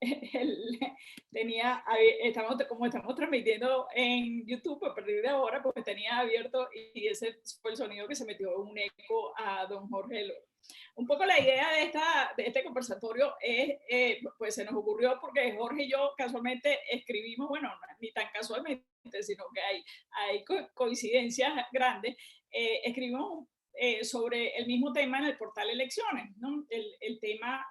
el- como estamos transmitiendo en YouTube a partir de ahora, pues tenía abierto y ese fue el sonido que se metió en un eco a don Jorge Loro. Un poco la idea de este conversatorio es, pues se nos ocurrió porque Jorge y yo casualmente escribimos, bueno, ni tan casualmente, sino que hay coincidencias grandes, escribimos sobre el mismo tema en el portal Elecciones, ¿no? El tema,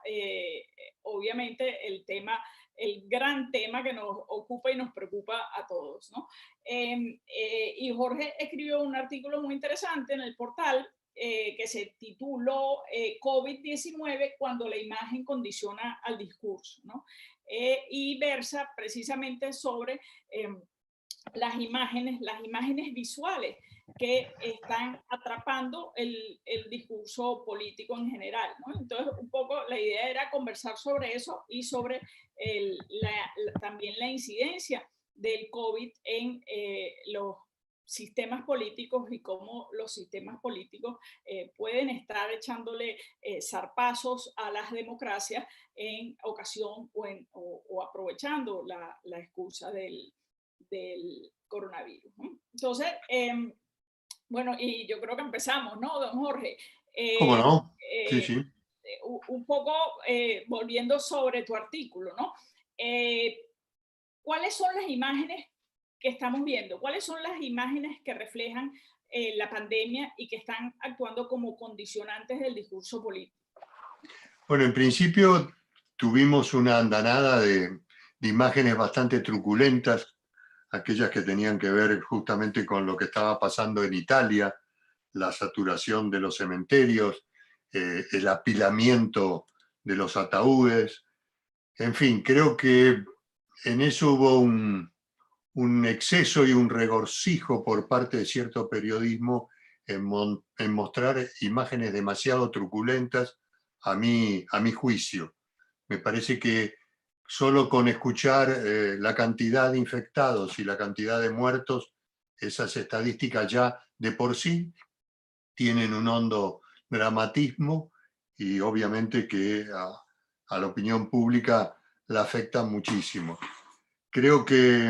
obviamente, el gran tema que nos ocupa y nos preocupa a todos, ¿no? Y Jorge escribió un artículo muy interesante en el portal que se tituló COVID-19 cuando la imagen condiciona al discurso, ¿no? Y versa precisamente sobre las imágenes visuales que están atrapando el discurso político en general, ¿no? Entonces, un poco la idea era conversar sobre eso y sobre también la incidencia del COVID en los sistemas políticos y cómo los sistemas políticos pueden estar echándole zarpazos a las democracias en ocasión o aprovechando la excusa del coronavirus, ¿no? Entonces, bueno, y yo creo que empezamos, ¿no, don Jorge? ¿Cómo no? Sí, Eh, sí. un poco volviendo sobre tu artículo, ¿no? ¿Cuáles son las imágenes que estamos viendo? ¿Cuáles son las imágenes que reflejan la pandemia y que están actuando como condicionantes del discurso político? Bueno, en principio tuvimos una andanada de imágenes bastante truculentas, aquellas que tenían que ver justamente con lo que estaba pasando en Italia, la saturación de los cementerios, el apilamiento de los ataúdes. En fin, creo que en eso hubo un exceso y un regocijo por parte de cierto periodismo en mostrar imágenes demasiado truculentas a mi juicio. Me parece que solo con escuchar la cantidad de infectados y la cantidad de muertos, esas estadísticas ya de por sí tienen un hondo dramatismo y obviamente que a la opinión pública la afectan muchísimo. Creo que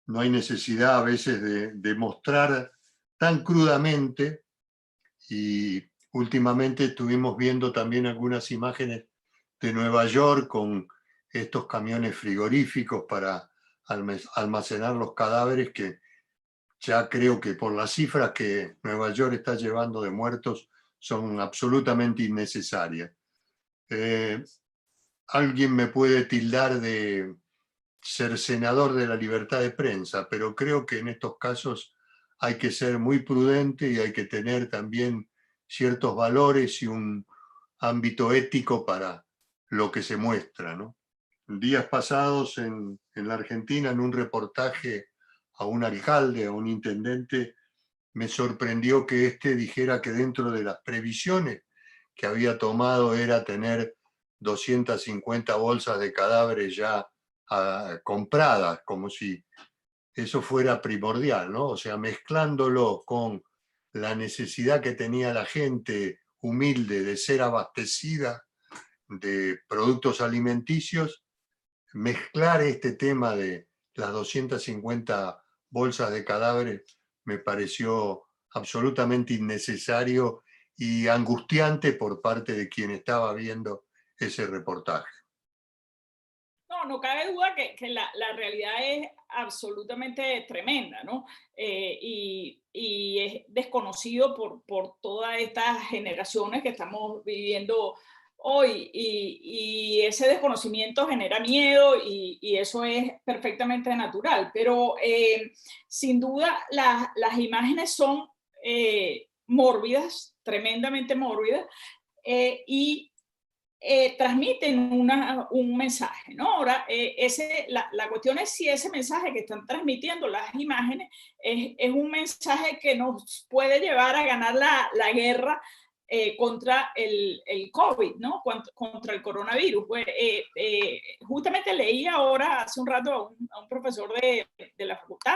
no hay necesidad a veces de mostrar tan crudamente, y últimamente estuvimos viendo también algunas imágenes de Nueva York con estos camiones frigoríficos para almacenar los cadáveres, que ya creo que por las cifras que Nueva York está llevando de muertos son absolutamente innecesarias. Alguien me puede tildar de cercenador de la libertad de prensa, pero creo que en estos casos hay que ser muy prudente y hay que tener también ciertos valores y un ámbito ético para lo que se muestra, ¿no? Días pasados en la Argentina, en un reportaje a un alcalde, a un intendente, me sorprendió que éste dijera que dentro de las previsiones que había tomado era tener 250 bolsas de cadáveres ya compradas, como si eso fuera primordial, ¿no? O sea, mezclándolo con la necesidad que tenía la gente humilde de ser abastecida de productos alimenticios, mezclar este tema de las 250 bolsas de cadáveres me pareció absolutamente innecesario y angustiante por parte de quien estaba viendo ese reportaje. No, no cabe duda que la realidad es absolutamente tremenda, ¿no? Y es desconocido por todas estas generaciones que estamos viviendo hoy. Y ese desconocimiento genera miedo y eso es perfectamente natural. Pero sin duda las imágenes son mórbidas, tremendamente mórbidas. Y transmiten un mensaje, ¿no? Ahora, la cuestión es si ese mensaje que están transmitiendo las imágenes es un mensaje que nos puede llevar a ganar la guerra contra el COVID, ¿no? Contra el coronavirus. Pues, justamente leí ahora, hace un rato, a un profesor de la facultad,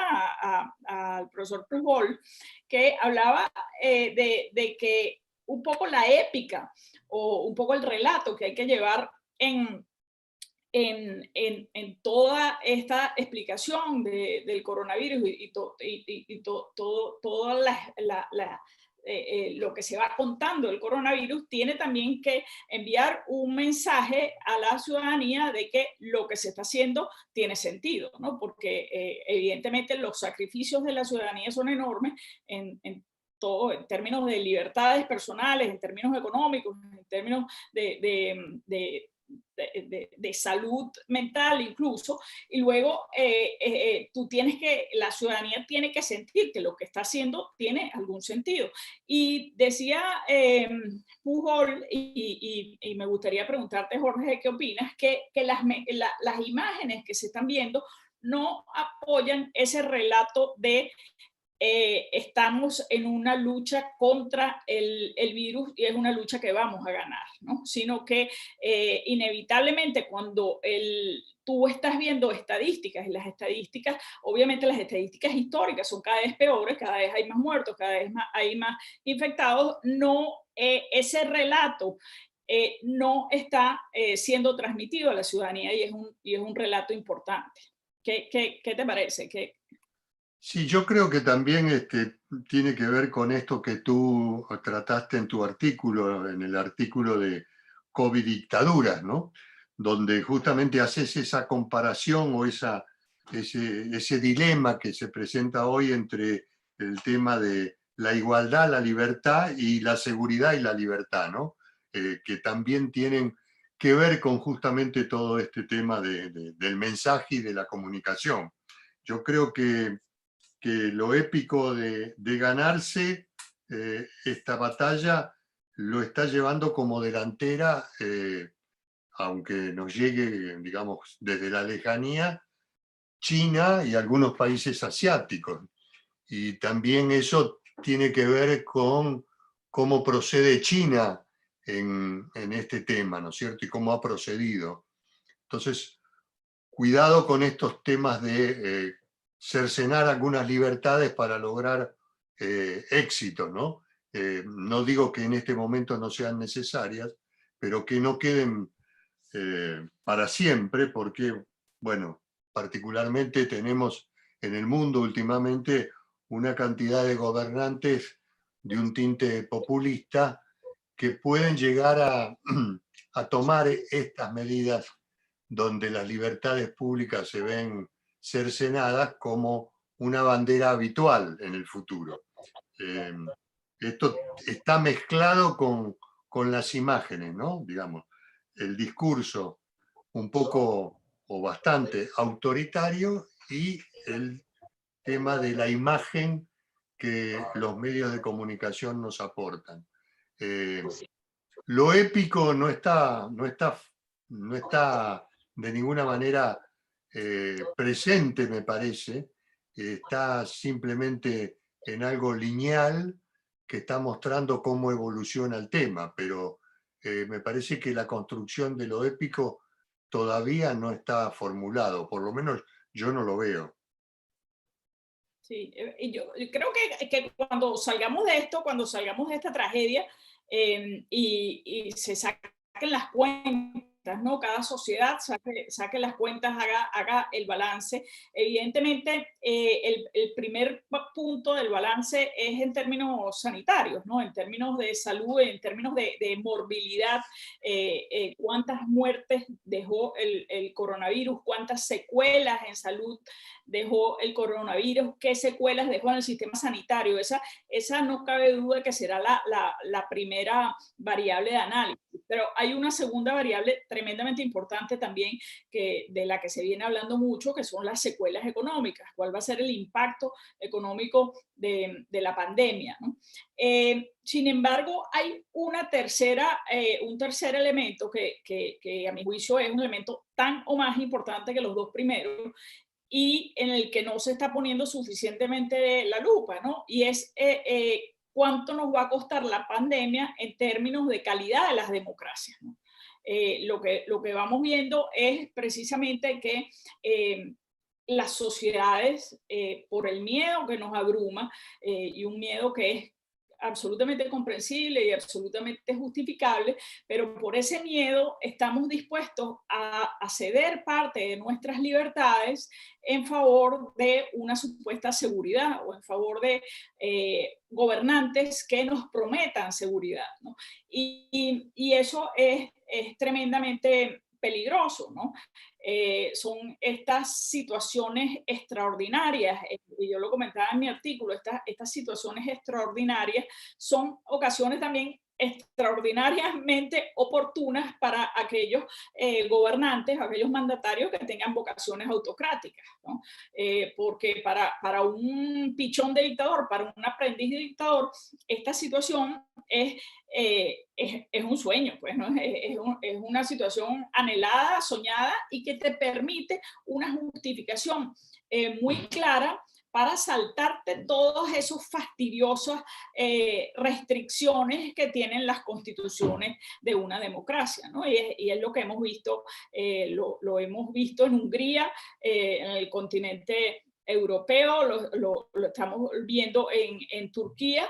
al profesor Pujol, que hablaba de que un poco la épica o un poco el relato que hay que llevar en toda esta explicación del coronavirus toda lo que se va contando del coronavirus, tiene también que enviar un mensaje a la ciudadanía de que lo que se está haciendo tiene sentido, ¿no? Porque evidentemente los sacrificios de la ciudadanía son enormes todo, en términos de libertades personales, en términos económicos, en términos de salud mental incluso, y luego la ciudadanía tiene que sentir que lo que está haciendo tiene algún sentido. Y decía Pujol, y me gustaría preguntarte, Jorge, ¿qué opinas? Que las imágenes que se están viendo no apoyan ese relato de estamos en una lucha contra el virus y es una lucha que vamos a ganar, ¿no? Sino que inevitablemente cuando tú estás viendo estadísticas, y las estadísticas, obviamente las estadísticas históricas son cada vez peores, cada vez hay más muertos, cada vez hay más infectados, ese relato no está siendo transmitido a la ciudadanía y es un relato importante. ¿Qué te parece? Sí, yo creo que también tiene que ver con esto que tú trataste en tu artículo, en el artículo de COVID dictaduras, ¿no? Donde justamente haces esa comparación o ese dilema que se presenta hoy entre el tema de la igualdad, la libertad y la seguridad y la libertad, ¿no? Que también tienen que ver con justamente todo este tema del mensaje y de la comunicación. Yo creo que lo épico de ganarse esta batalla lo está llevando como delantera, aunque nos llegue, digamos, desde la lejanía, China y algunos países asiáticos. Y también eso tiene que ver con cómo procede China en este tema, ¿no es cierto? Y cómo ha procedido. Entonces, cuidado con estos temas de cercenar algunas libertades para lograr éxito, ¿no? No digo que en este momento no sean necesarias, pero que no queden para siempre, porque, bueno, particularmente tenemos en el mundo últimamente una cantidad de gobernantes de un tinte populista que pueden llegar a tomar estas medidas donde las libertades públicas se ven cercenadas como una bandera habitual en el futuro. Esto está mezclado con las imágenes, ¿no? Digamos, el discurso un poco o bastante autoritario y el tema de la imagen que los medios de comunicación nos aportan. Lo épico no está de ninguna manera presente, me parece. Está simplemente en algo lineal que está mostrando cómo evoluciona el tema, pero me parece que la construcción de lo épico todavía no está formulado, por lo menos yo no lo veo. Sí, y yo creo que cuando salgamos de esto, cuando salgamos de esta tragedia y se saquen las cuentas, ¿no? Cada sociedad saque las cuentas, haga el balance. Evidentemente, el primer punto del balance es en términos sanitarios, ¿no? En términos de salud, en términos de morbilidad, cuántas muertes dejó el coronavirus, cuántas secuelas en salud dejó el coronavirus, qué secuelas dejó en el sistema sanitario. Esa no cabe duda que será la primera variable de análisis. Pero hay una segunda variable tremendamente importante también de la que se viene hablando mucho, que son las secuelas económicas. ¿Cuál va a ser el impacto económico de la pandemia, ¿no? Sin embargo, hay un tercer elemento que a mi juicio es un elemento tan o más importante que los dos primeros, y en el que no se está poniendo suficientemente la lupa, ¿no? Y es cuánto nos va a costar la pandemia en términos de calidad de las democracias, ¿no? Lo que vamos viendo es precisamente que las sociedades, por el miedo que nos abruma, y un miedo que es absolutamente comprensible y absolutamente justificable, pero por ese miedo estamos dispuestos a ceder parte de nuestras libertades en favor de una supuesta seguridad o en favor de gobernantes que nos prometan seguridad, ¿no? Y eso es tremendamente peligroso, ¿no? Son estas situaciones extraordinarias, y yo lo comentaba en mi artículo, estas situaciones extraordinarias son ocasiones también extraordinariamente oportunas para aquellos gobernantes, aquellos mandatarios que tengan vocaciones autocráticas, ¿no? Porque para un pichón de dictador, para un aprendiz de dictador, esta situación es un sueño, pues, ¿no? Es una situación anhelada, soñada y que te permite una justificación muy clara para saltarte todos esos fastidiosas restricciones que tienen las constituciones de una democracia, ¿no? Y es lo que hemos visto, lo hemos visto en Hungría, en el continente europeo, lo estamos viendo en Turquía,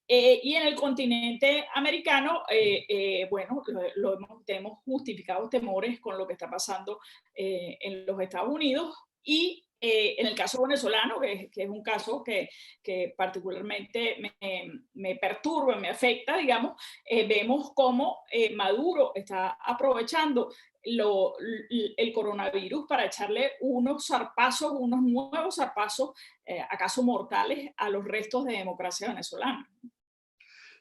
y en el continente americano, bueno, tenemos justificados temores con lo que está pasando en los Estados Unidos y en el caso venezolano, que es un caso que particularmente me perturba, me afecta, digamos, vemos cómo Maduro está aprovechando el coronavirus para echarle unos zarpazos, unos nuevos zarpazos, acaso mortales, a los restos de democracia venezolana.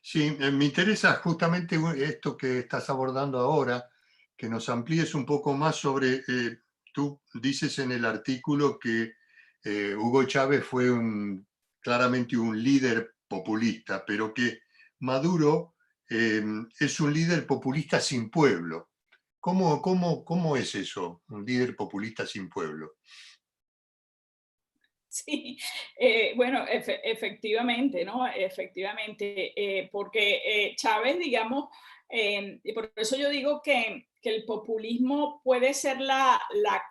Sí, me interesa justamente esto que estás abordando ahora, que nos amplíes un poco más sobre, tú dices en el artículo que Hugo Chávez fue claramente un líder populista, pero que Maduro es un líder populista sin pueblo. ¿Cómo es eso, un líder populista sin pueblo? Sí, bueno, efectivamente, ¿no? Efectivamente, porque Chávez, digamos, y por eso yo digo que el populismo puede ser la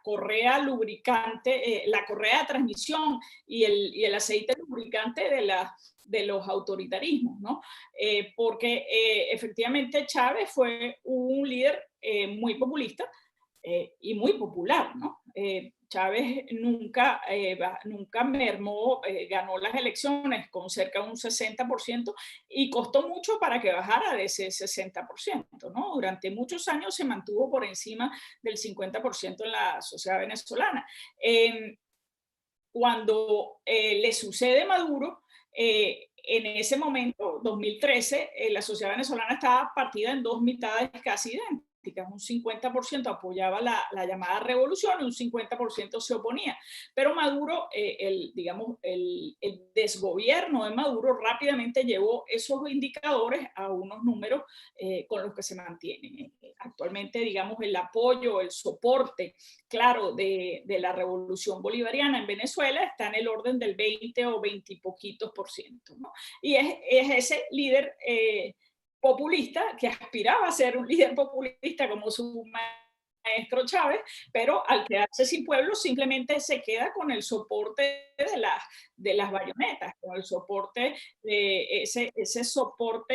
correa lubricante, la correa de transmisión y el aceite lubricante de los autoritarismos, ¿no? Porque efectivamente Chávez fue un líder muy populista, y muy popular, ¿no? Chávez nunca mermó, ganó las elecciones con cerca de un 60% y costó mucho para que bajara de ese 60%, ¿no? Durante muchos años se mantuvo por encima del 50% en la sociedad venezolana. Cuando le sucede Maduro, en ese momento, 2013, la sociedad venezolana estaba partida en dos mitades casi idénticas. Un 50% apoyaba la llamada revolución y un 50% se oponía. Pero Maduro, digamos, el desgobierno de Maduro rápidamente llevó esos indicadores a unos números con los que se mantienen. Actualmente, digamos, el apoyo, el soporte, claro, de la revolución bolivariana en Venezuela está en el orden del 20 o 20 y poquitos %, ¿no? Y es ese líder populista que aspiraba a ser un líder populista como su maestro Chávez, pero al quedarse sin pueblo simplemente se queda con el soporte de las bayonetas, con el soporte de ese soporte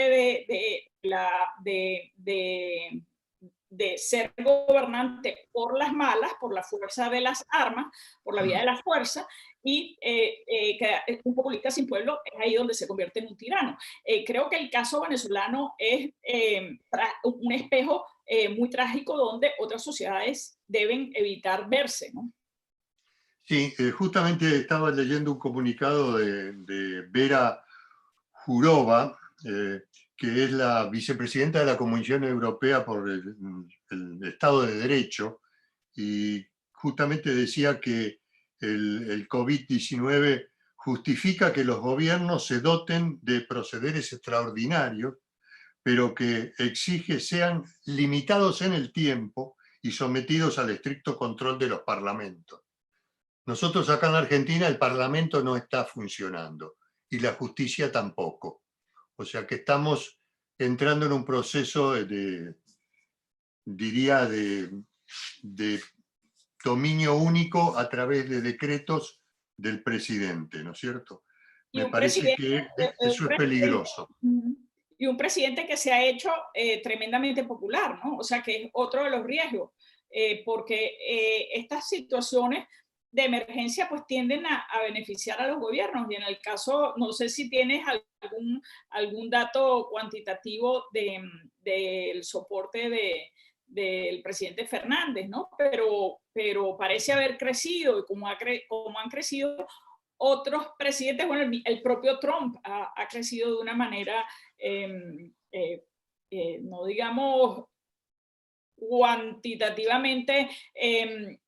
de ser gobernante por las malas, por la fuerza de las armas, por la vía de la fuerza, y que un populista sin pueblo es ahí donde se convierte en un tirano. Creo que el caso venezolano es un espejo muy trágico donde otras sociedades deben evitar verse, ¿no? Sí, justamente estaba leyendo un comunicado de Vera Jourova, que es la vicepresidenta de la Comisión Europea por el Estado de Derecho, y justamente decía que el COVID-19 justifica que los gobiernos se doten de procederes extraordinarios, pero que exige sean limitados en el tiempo y sometidos al estricto control de los parlamentos. Nosotros acá en Argentina el Parlamento no está funcionando y la justicia tampoco. O sea que estamos entrando en un proceso diría, de dominio único a través de decretos del presidente, ¿no es cierto? Y Me un parece presidente, que eso es peligroso. y un presidente que se ha hecho tremendamente popular, ¿no? O sea, que es otro de los riesgos, porque estas situaciones de emergencia pues tienden a beneficiar a los gobiernos. Y en el caso, no sé si tienes algún dato cuantitativo del soporte del presidente Fernández, ¿no? Pero parece haber crecido, y como han crecido otros presidentes, bueno, el propio Trump ha crecido de una manera, no digamos cuantitativamente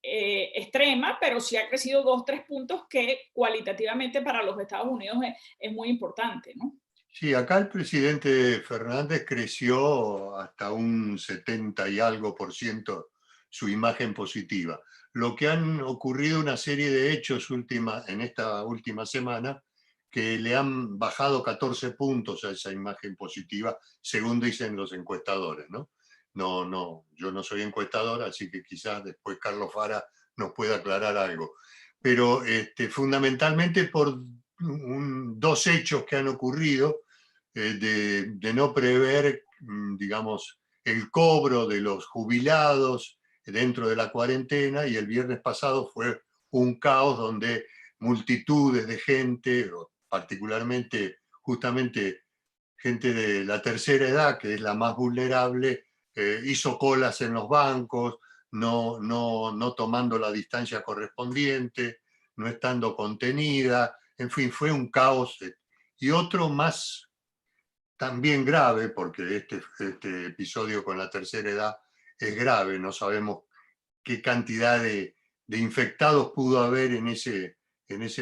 extrema, pero sí ha crecido 2 o 3 puntos que cualitativamente para los Estados Unidos es muy importante, ¿no? Sí, acá el presidente Fernández creció hasta un 70 y algo por ciento su imagen positiva. Lo que han ocurrido una serie de hechos en esta última semana que le han bajado 14 puntos a esa imagen positiva, según dicen los encuestadores, ¿no? No, yo no soy encuestador, así que quizás después Carlos Fara nos pueda aclarar algo. Pero fundamentalmente por dos hechos que han ocurrido, de no prever, digamos, el cobro de los jubilados dentro de la cuarentena, y el viernes pasado fue un caos donde multitudes de gente, particularmente justamente gente de la tercera edad, que es la más vulnerable, hizo colas en los bancos, no tomando la distancia correspondiente, no estando contenida, en fin, fue un caos. Y otro más también grave, porque este episodio con la tercera edad es grave, no sabemos qué cantidad de infectados pudo haber en ese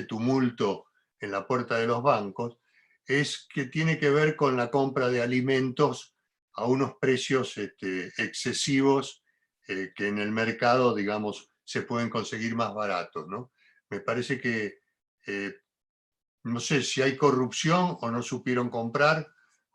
tumulto en la puerta de los bancos, es que tiene que ver con la compra de alimentos a unos precios excesivos, que en el mercado, digamos, se pueden conseguir más baratos, ¿no? Me parece que, no sé si hay corrupción o no supieron comprar,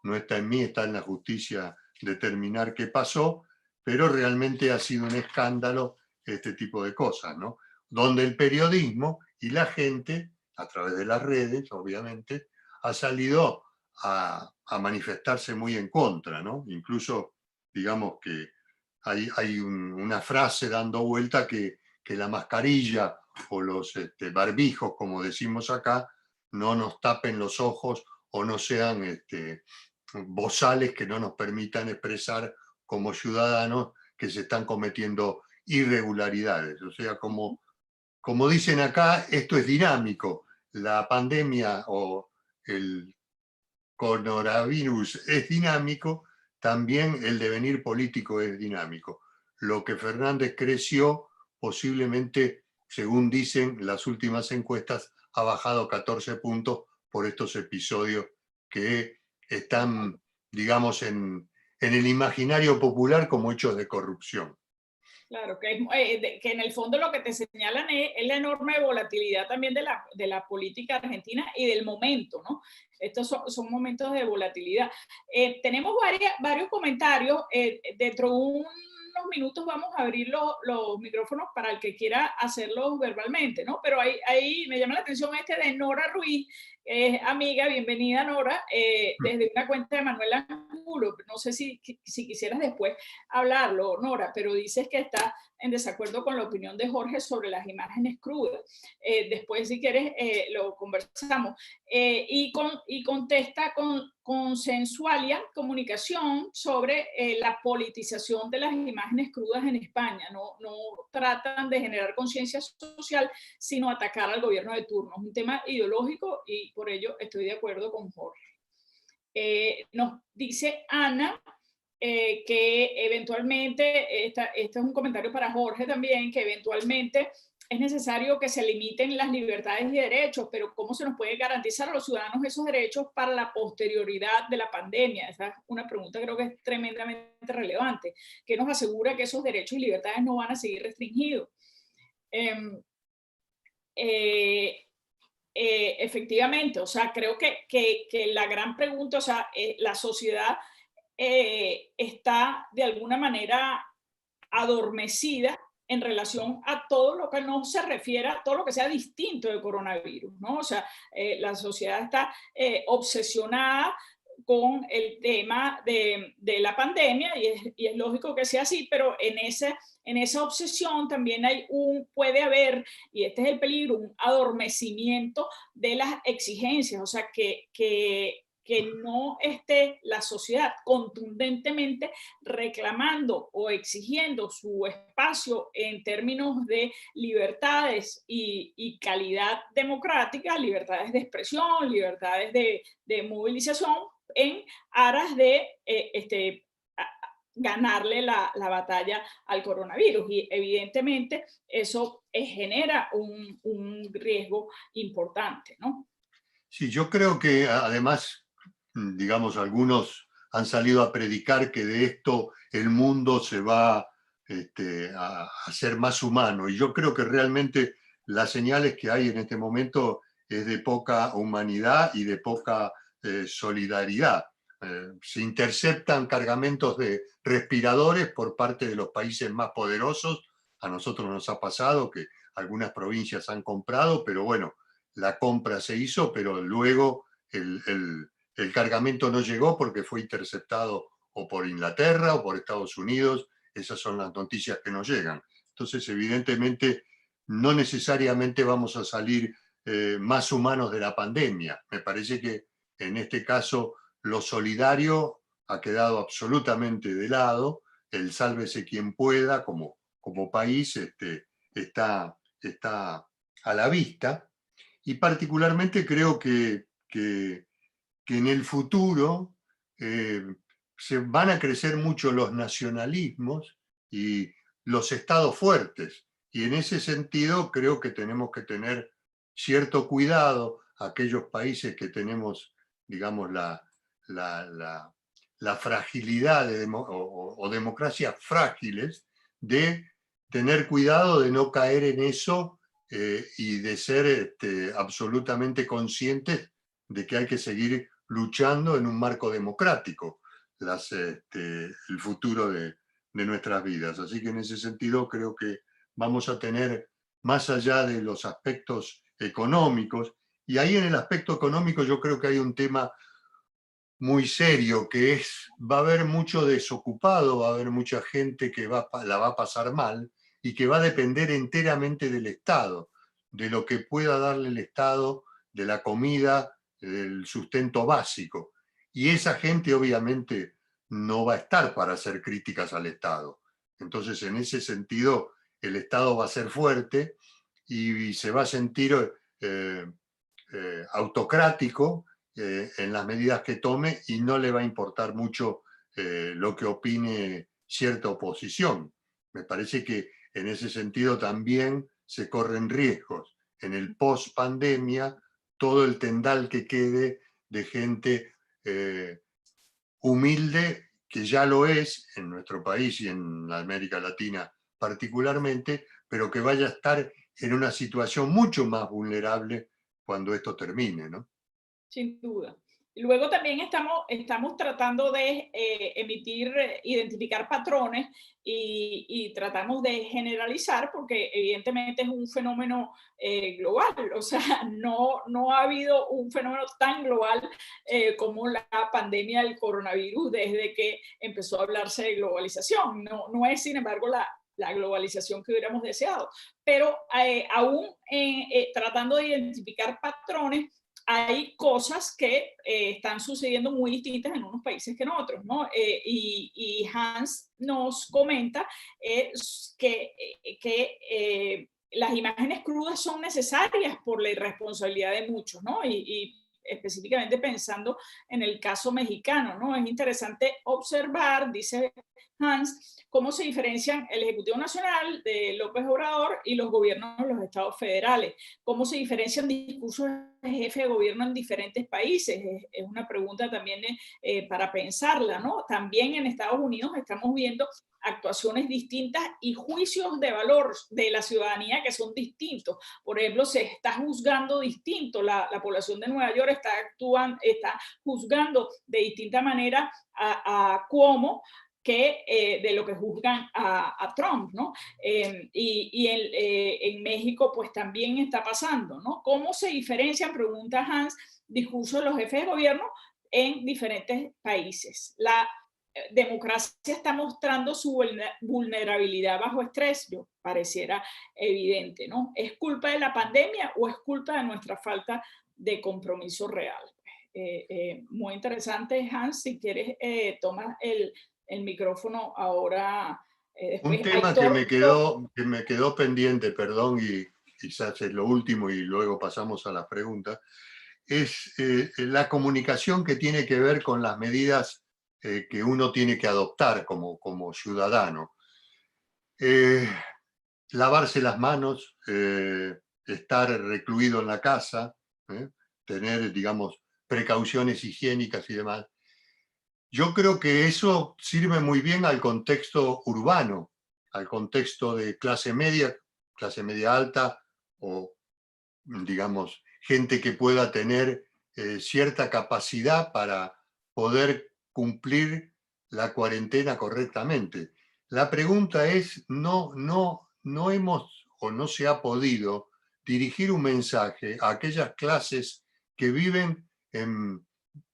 no está en mí, está en la justicia determinar qué pasó, pero realmente ha sido un escándalo este tipo de cosas, ¿no? Donde el periodismo y la gente, a través de las redes, obviamente, ha salido a manifestarse muy en contra, ¿no? Incluso, digamos que hay una frase dando vuelta que la mascarilla o los barbijos, como decimos acá, no nos tapen los ojos o no sean bozales que no nos permitan expresar como ciudadanos que se están cometiendo irregularidades. O sea, como dicen acá, esto es dinámico. La pandemia o el coronavirus es dinámico, también el devenir político es dinámico. Lo que Fernández creció, posiblemente, según dicen las últimas encuestas, ha bajado 14 puntos por estos episodios que están, digamos, en el imaginario popular como hechos de corrupción. Claro, que en el fondo lo que te señalan es la enorme volatilidad también de la política argentina y del momento, ¿no? Estos son momentos de volatilidad. Tenemos varios comentarios. Dentro de unos minutos vamos a abrir los micrófonos para el que quiera hacerlo verbalmente, ¿no? Pero ahí me llama la atención de Nora Ruiz, amiga, bienvenida Nora, desde una cuenta de Manuel Angulo. No sé si quisieras después hablarlo, Nora, pero dices que está en desacuerdo con la opinión de Jorge sobre las imágenes crudas. Después, si quieres, lo conversamos. Y contesta con Consensualia Comunicación sobre la politización de las imágenes crudas en España. No tratan de generar conciencia social, sino atacar al gobierno de turno. Es un tema ideológico y por ello estoy de acuerdo con Jorge. Nos dice Ana, que eventualmente, este es un comentario para Jorge también, que eventualmente es necesario que se limiten las libertades y derechos, pero ¿cómo se nos puede garantizar a los ciudadanos esos derechos para la posterioridad de la pandemia? Esa es una pregunta que creo que es tremendamente relevante. ¿Qué nos asegura que esos derechos y libertades no van a seguir restringidos? Efectivamente, o sea, creo que la gran pregunta, o sea, la sociedad está de alguna manera adormecida en relación a todo lo que no se refiere a todo lo que sea distinto del coronavirus, ¿no? O sea, la sociedad está obsesionada con el tema de la pandemia y es lógico que sea así, pero en esa obsesión también puede haber, y este es el peligro, un adormecimiento de las exigencias, o sea, que no esté la sociedad contundentemente reclamando o exigiendo su espacio en términos de libertades y calidad democrática, libertades de expresión, libertades de movilización, en aras de ganarle la batalla al coronavirus. Y evidentemente eso genera un riesgo importante, ¿no? Sí, yo creo que además, digamos, algunos han salido a predicar que de esto el mundo se va a ser más humano. Y yo creo que realmente las señales que hay en este momento es de poca humanidad y de poca solidaridad. Se interceptan cargamentos de respiradores por parte de los países más poderosos. A nosotros nos ha pasado que algunas provincias han comprado, pero bueno, la compra se hizo, pero luego el cargamento no llegó porque fue interceptado o por Inglaterra o por Estados Unidos. Esas son las noticias que nos llegan. Entonces, evidentemente, no necesariamente vamos a salir más humanos de la pandemia. Me parece que en este caso lo solidario ha quedado absolutamente de lado. El sálvese quien pueda como país está a la vista. Y particularmente creo que en el futuro se van a crecer mucho los nacionalismos y los estados fuertes. Y en ese sentido creo que tenemos que tener cierto cuidado aquellos países que tenemos, digamos, la fragilidad o democracias frágiles, de tener cuidado de no caer en eso y de ser absolutamente conscientes de que hay que seguir luchando en un marco democrático el futuro de nuestras vidas. Así que en ese sentido creo que vamos a tener, más allá de los aspectos económicos, y ahí en el aspecto económico yo creo que hay un tema muy serio, que va a haber mucho desocupado, va a haber mucha gente que la va a pasar mal y que va a depender enteramente del Estado, de lo que pueda darle el Estado, de la comida, del sustento básico. Y esa gente obviamente no va a estar para hacer críticas al Estado. Entonces, en ese sentido, el Estado va a ser fuerte y se va a sentir autocrático en las medidas que tome, y no le va a importar mucho lo que opine cierta oposición. Me parece que en ese sentido también se corren riesgos. En el post-pandemia, todo el tendal que quede de gente humilde, que ya lo es en nuestro país y en la América Latina particularmente, pero que vaya a estar en una situación mucho más vulnerable cuando esto termine, ¿no? Sin duda. Y luego también estamos tratando de identificar patrones y tratamos de generalizar, porque evidentemente es un fenómeno global. O sea, no ha habido un fenómeno tan global como la pandemia del coronavirus desde que empezó a hablarse de globalización. No es, sin embargo, la globalización que hubiéramos deseado. Pero aún tratando de identificar patrones, hay cosas que están sucediendo muy distintas en unos países que en otros, ¿no? Y Hans nos comenta que las imágenes crudas son necesarias por la irresponsabilidad de muchos, ¿no? Y específicamente pensando en el caso mexicano, ¿no? Es interesante observar, dice Hans, cómo se diferencian el Ejecutivo Nacional de López Obrador y los gobiernos de los estados federales, cómo se diferencian discursos de jefe de gobierno en diferentes países. Es una pregunta también para pensarla, ¿no? También en Estados Unidos estamos viendo actuaciones distintas y juicios de valor de la ciudadanía que son distintos. Por ejemplo, se está juzgando distinto, la población de Nueva York está juzgando de distinta manera a Cuomo que de lo que juzgan a Trump, ¿no? En México pues también está pasando, ¿no? ¿Cómo se diferencian, pregunta Hans, discursos de los jefes de gobierno en diferentes países? La democracia está mostrando su vulnerabilidad bajo estrés, yo pareciera evidente, ¿no? ¿Es culpa de la pandemia o es culpa de nuestra falta de compromiso real? Muy interesante, Hans, si quieres tomas el micrófono ahora. Un Después tema que me quedó pendiente, perdón, y quizás es lo último y luego pasamos a las preguntas, es la comunicación que tiene que ver con las medidas que uno tiene que adoptar como ciudadano. Lavarse las manos, estar recluido en la casa, tener, digamos, precauciones higiénicas y demás. Yo creo que eso sirve muy bien al contexto urbano, al contexto de clase media alta o, digamos, gente que pueda tener cierta capacidad para poder cumplir la cuarentena correctamente. La pregunta es, no hemos o no se ha podido dirigir un mensaje a aquellas clases que viven en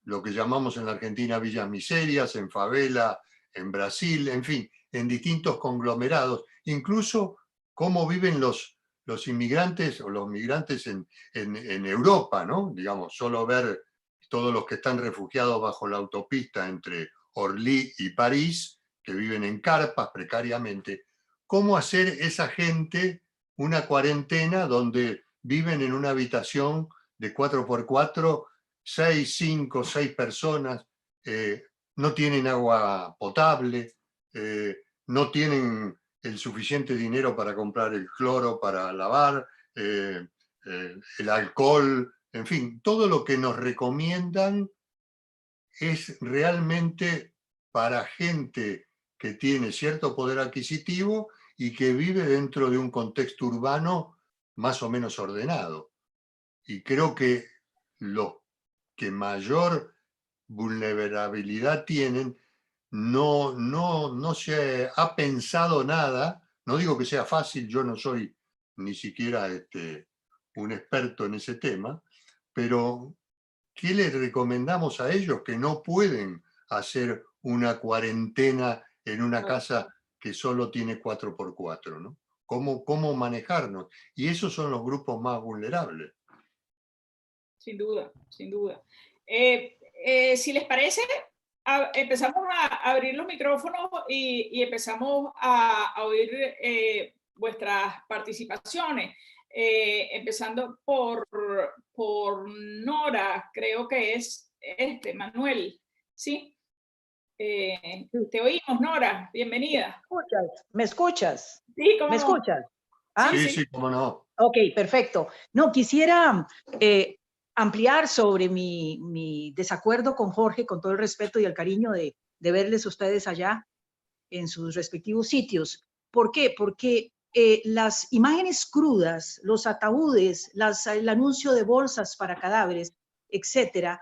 lo que llamamos en la Argentina villas miserias, en favela, en Brasil, en fin, en distintos conglomerados, incluso cómo viven los inmigrantes o los migrantes en Europa, ¿no? Digamos, solo ver todos los que están refugiados bajo la autopista entre Orly y París, que viven en carpas precariamente, cómo hacer esa gente una cuarentena donde viven en una habitación de 4x4, 6, 5, 6 personas, no tienen agua potable, no tienen el suficiente dinero para comprar el cloro para lavar, el alcohol, en fin, todo lo que nos recomiendan es realmente para gente que tiene cierto poder adquisitivo y que vive dentro de un contexto urbano más o menos ordenado. Y creo que los que mayor vulnerabilidad tienen, no se ha pensado nada. No digo que sea fácil, yo no soy ni siquiera un experto en ese tema, pero ¿qué les recomendamos a ellos que no pueden hacer una cuarentena en una casa que solo tiene 4x4, ¿no? ¿Cómo manejarnos? Y esos son los grupos más vulnerables. Sin duda, sin duda. Si les parece, empezamos a abrir los micrófonos y empezamos a oír vuestras participaciones. Empezando por Nora, creo que es Manuel, ¿sí? Te oímos, Nora, bienvenida. ¿Me escuchas? Sí, ¿cómo ¿Me no? escuchas? ¿Ah? Sí, cómo no. Ok, perfecto. No, quisiera ampliar sobre mi desacuerdo con Jorge, con todo el respeto y el cariño de verles a ustedes allá en sus respectivos sitios. ¿Por qué? Porque las imágenes crudas, los ataúdes, el anuncio de bolsas para cadáveres, etcétera,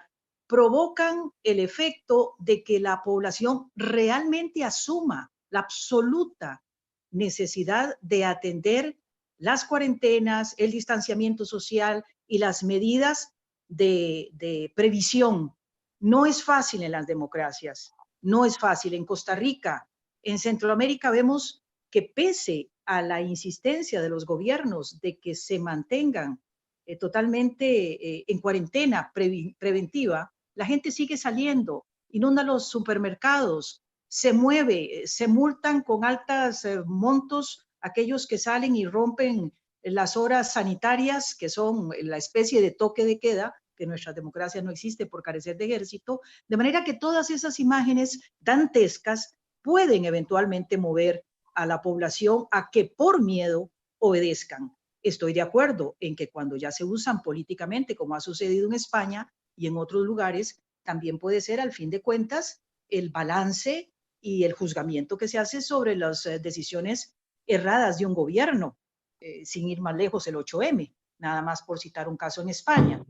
provocan el efecto de que la población realmente asuma la absoluta necesidad de atender las cuarentenas, el distanciamiento social y las medidas de previsión. No es fácil en las democracias, no es fácil. En Costa Rica, en Centroamérica vemos que pese a la insistencia de los gobiernos de que se mantengan totalmente en cuarentena preventiva, la gente sigue saliendo, inunda los supermercados, se mueve, se multan con altos montos aquellos que salen y rompen las horas sanitarias, que son la especie de toque de queda, que en nuestra democracia no existe por carecer de ejército, de manera que todas esas imágenes dantescas pueden eventualmente mover a la población a que por miedo obedezcan. Estoy de acuerdo en que cuando ya se usan políticamente, como ha sucedido en España y en otros lugares, también puede ser, al fin de cuentas, el balance y el juzgamiento que se hace sobre las decisiones erradas de un gobierno, sin ir más lejos, el 8M, nada más por citar un caso en España.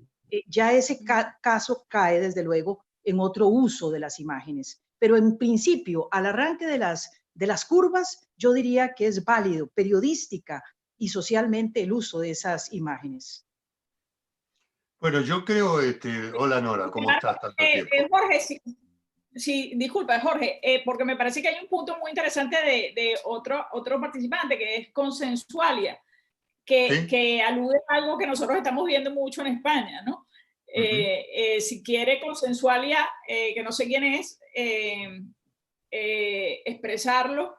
Ya ese caso cae, desde luego, en otro uso de las imágenes. pero en principio, al arranque de las curvas, yo diría que es válido periodística y socialmente el uso de esas imágenes. Bueno, yo creo, hola Nora, ¿cómo estás? Tanto tiempo. Jorge, sí, disculpa, Jorge, porque me parece que hay un punto muy interesante de otro participante, que es consensualia, que alude a algo que nosotros estamos viendo mucho en España, ¿no? Si quiere consensualia, que no sé quién es, expresarlo.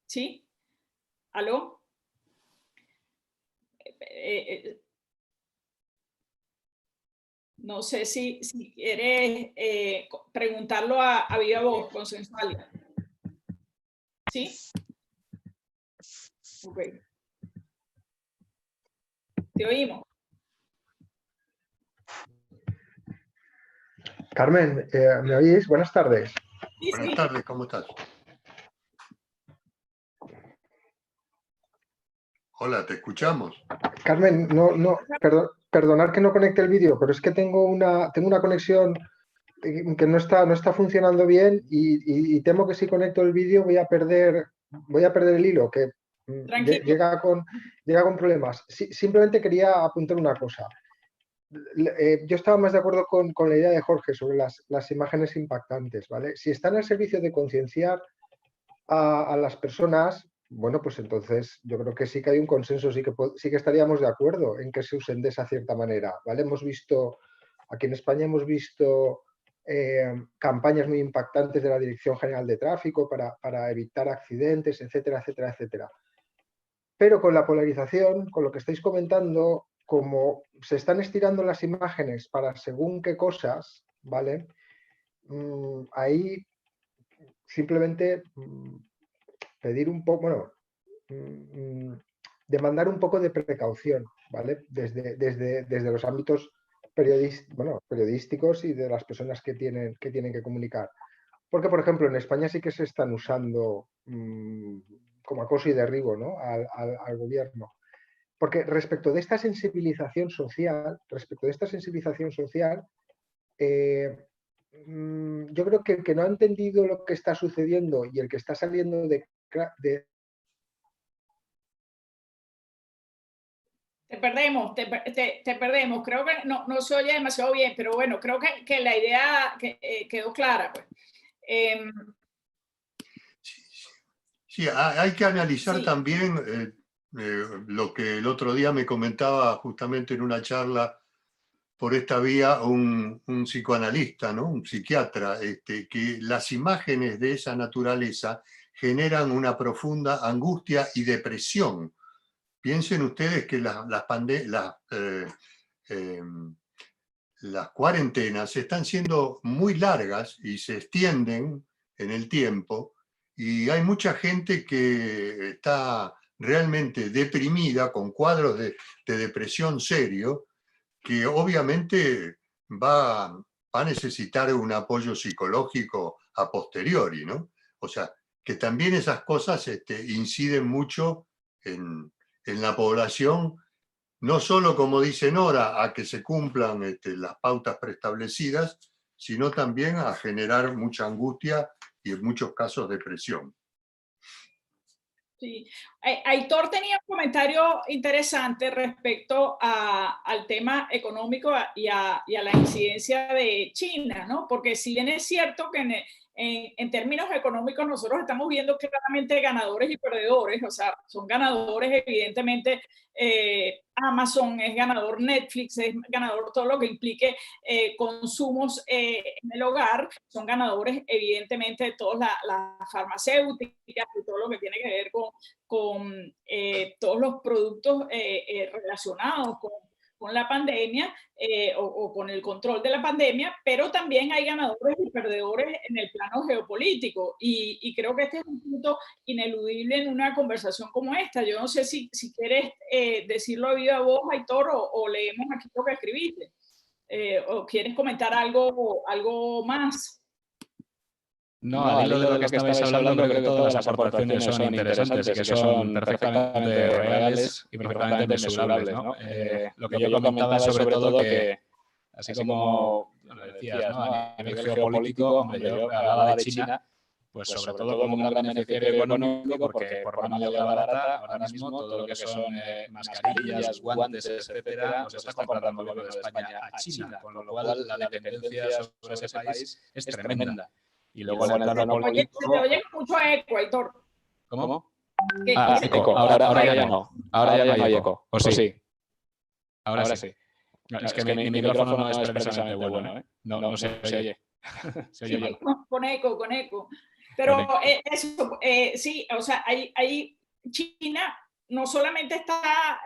¿Sí? ¿Aló? No sé si quieres preguntarlo a viva voz, consensualia. ¿Sí? Ok. Te oímos. Carmen, ¿me oís? Buenas tardes. Sí, Buenas tardes, ¿cómo estás? Hola, te escuchamos. Carmen, perdonad que no conecte el vídeo, pero es que tengo una conexión que no está funcionando bien y temo que si conecto el vídeo voy a perder el hilo, que llega con problemas. Simplemente quería apuntar una cosa. Yo estaba más de acuerdo con la idea de Jorge sobre las imágenes impactantes, ¿vale? Si están al servicio de concienciar a las personas, bueno, pues entonces yo creo que sí que hay un consenso, sí que estaríamos de acuerdo en que se usen de esa cierta manera, ¿vale? Aquí en España hemos visto campañas muy impactantes de la Dirección General de Tráfico para evitar accidentes, etcétera, etcétera, etcétera. Pero con la polarización, con lo que estáis comentando, como se están estirando las imágenes para según qué cosas, ¿vale? Ahí simplemente pedir un poco, bueno, demandar un poco de precaución, ¿vale? Desde los ámbitos periodísticos y de las personas que tienen que comunicar. Porque, por ejemplo, en España sí que se están usando como acoso y derribo, ¿no? al gobierno. Porque respecto de esta sensibilización social, yo creo que el que no ha entendido lo que está sucediendo y el que está saliendo de Te perdemos. Creo que no se oye demasiado bien, pero bueno, creo que la idea quedó clara. Pues. Sí, hay que analizar también lo que el otro día me comentaba justamente en una charla por esta vía un psicoanalista, ¿no? Un psiquiatra, que las imágenes de esa naturaleza generan una profunda angustia y depresión. Piensen ustedes que las cuarentenas están siendo muy largas y se extienden en el tiempo, y hay mucha gente que está realmente deprimida, con cuadros de depresión serio, que obviamente va a necesitar un apoyo psicológico a posteriori, ¿no? O sea, que también esas cosas inciden mucho en la población, no solo, como dice Nora, a que se cumplan las pautas preestablecidas, sino también a generar mucha angustia y en muchos casos depresión. Sí. Aitor tenía un comentario interesante respecto al tema económico y a la incidencia de China, ¿no? Porque si bien es cierto que en términos económicos nosotros estamos viendo claramente ganadores y perdedores, o sea, son ganadores evidentemente Amazon, es ganador Netflix, es ganador todo lo que implique consumos en el hogar, son ganadores evidentemente de todas las farmacéuticas y todo lo que tiene que ver con todos los productos relacionados con la pandemia o con el control de la pandemia, pero también hay ganadores y perdedores en el plano geopolítico y creo que este es un punto ineludible en una conversación como esta. Yo no sé si quieres decirlo a viva voz, Aitor, o leemos aquí lo que escribiste, o quieres comentar algo más. No, al hilo de lo que estabais hablando, creo que todas las aportaciones son interesantes y que son perfectamente reales y perfectamente mesurables, ¿no? Lo que yo comentaba es sobre todo que Así como lo decías, ¿no? A nivel geopolítico, hombre, yo hablaba de China, pues sobre todo como un gran beneficiario económico, porque por mano de obra barata, ahora mismo todo lo que son mascarillas, guantes, etcétera, pues está comprando el gobierno de España a China, con lo cual la dependencia sobre ese país es tremenda. Y luego en el plano político... Se te oye con mucho eco, Aitor. ¿Cómo? Eco. Ahora ya no. Ahora ya no hay eco. ¿O sí? Ahora sí. No, es que mi micrófono no es precisamente bueno, ¿eh? No se oye. Se oye mal. Con eco. Pero eso, sí, o sea, hay China no solamente está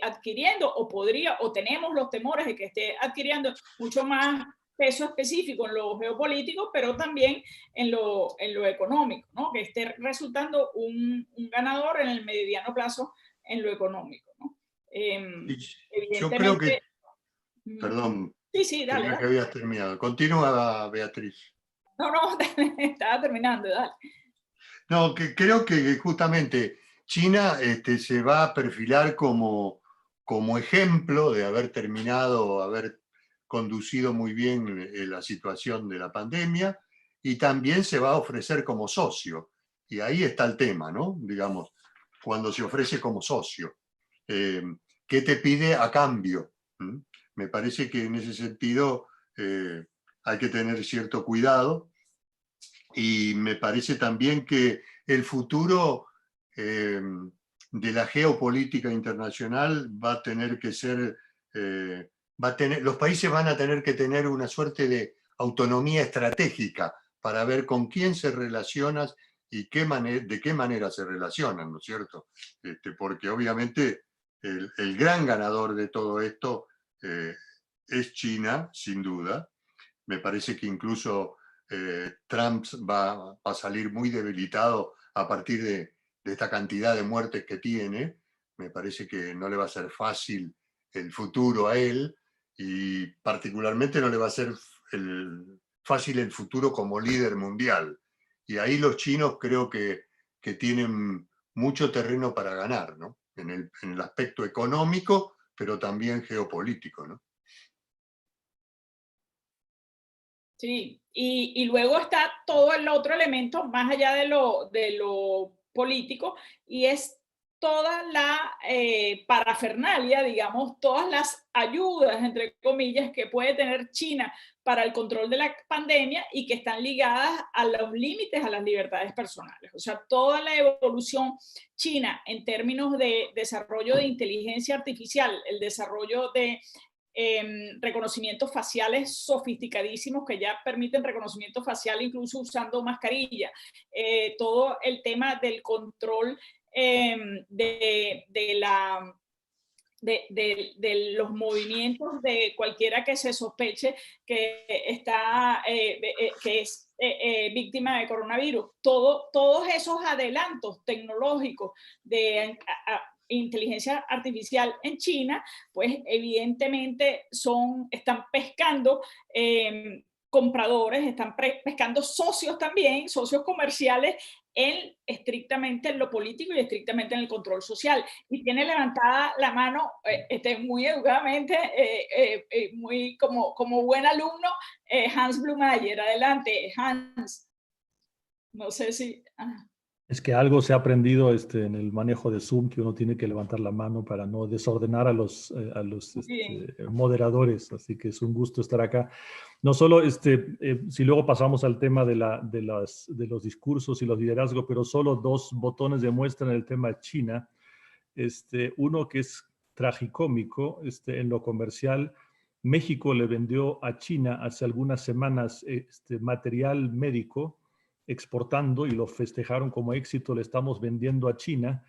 adquiriendo, o podría, o tenemos los temores de que esté adquiriendo mucho más peso específico en lo geopolítico, pero también en lo económico, ¿no? Que esté resultando un ganador en el mediano plazo en lo económico, ¿no? Yo creo que... Perdón. Sí, dale. Creía que habías terminado. Continúa, Beatriz. No, estaba terminando, dale. No, que creo que justamente China se va a perfilar como ejemplo de haber terminado, haber conducido muy bien la situación de la pandemia, y también se va a ofrecer como socio. Y ahí está el tema, ¿no? Digamos, cuando se ofrece como socio. ¿Qué te pide a cambio? Me parece que en ese sentido hay que tener cierto cuidado, y me parece también que el futuro de la geopolítica internacional va a tener que ser, los países van a tener que tener una suerte de autonomía estratégica para ver con quién se relacionan y de qué manera se relacionan, ¿no es cierto? Porque obviamente el gran ganador de todo esto es China, sin duda. Me parece que incluso Trump va a salir muy debilitado a partir de esta cantidad de muertes que tiene. Me parece que no le va a ser fácil el futuro a él, y particularmente no le va a ser fácil el futuro como líder mundial. Y ahí los chinos creo que tienen mucho terreno para ganar, ¿no? En el aspecto económico, pero también geopolítico, ¿no? Sí, y luego está todo el otro elemento, más allá de lo político, y es toda la parafernalia, digamos, todas las ayudas, entre comillas, que puede tener China para el control de la pandemia y que están ligadas a los límites a las libertades personales. O sea, toda la evolución china en términos de desarrollo de inteligencia artificial, el desarrollo de reconocimientos faciales sofisticadísimos que ya permiten reconocimiento facial incluso usando mascarilla, todo el tema del control de los movimientos de cualquiera que se sospeche que está que es víctima de coronavirus. Todos esos adelantos tecnológicos de inteligencia artificial en China, pues evidentemente están pescando compradores, están pescando socios también, socios comerciales, estrictamente en lo político y estrictamente en el control social. Y tiene levantada la mano muy educadamente, muy como buen alumno, Hans Blumayer. Adelante, Hans. No sé si... Es que algo se ha aprendido en el manejo de Zoom, que uno tiene que levantar la mano para no desordenar a los moderadores, así que es un gusto estar acá. No solo, si luego pasamos al tema de los discursos y los liderazgos, pero solo dos botones de muestra en el tema de China. Uno que es tragicómico, en lo comercial. México le vendió a China hace algunas semanas material médico, exportando, y lo festejaron como éxito. Le estamos vendiendo a China.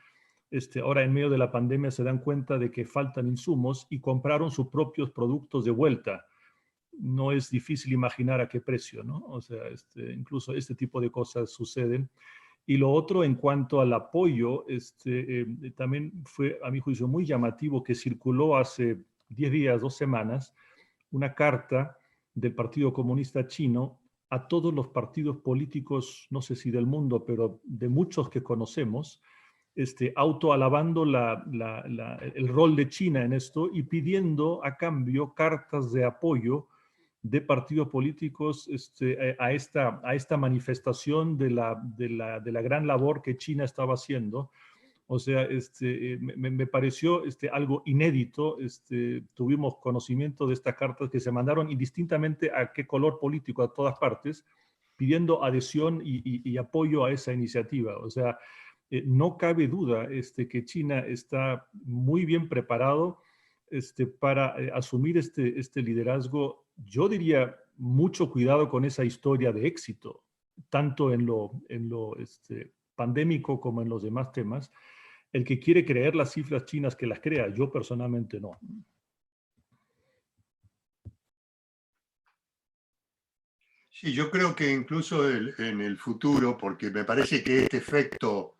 Ahora en medio de la pandemia se dan cuenta de que faltan insumos y compraron sus propios productos de vuelta. No es difícil imaginar a qué precio, ¿no? O sea, incluso este tipo de cosas suceden. Y lo otro, en cuanto al apoyo, también fue, a mi juicio, muy llamativo que circuló hace 10 días, 2 semanas, una carta del Partido Comunista Chino a todos los partidos políticos, no sé si del mundo, pero de muchos que conocemos, autoalabando el rol de China en esto y pidiendo a cambio cartas de apoyo de partidos políticos a esta manifestación de la gran labor que China estaba haciendo. O sea, me pareció algo inédito. Tuvimos conocimiento de estas cartas que se mandaron indistintamente a qué color político a todas partes, pidiendo adhesión y apoyo a esa iniciativa. O sea, no cabe duda que China está muy bien preparado para asumir este liderazgo. Yo diría mucho cuidado con esa historia de éxito, tanto en lo pandémico como en los demás temas. El que quiere creer las cifras chinas, que las crea. Yo personalmente no. Sí, yo creo que incluso en el futuro, porque me parece que este efecto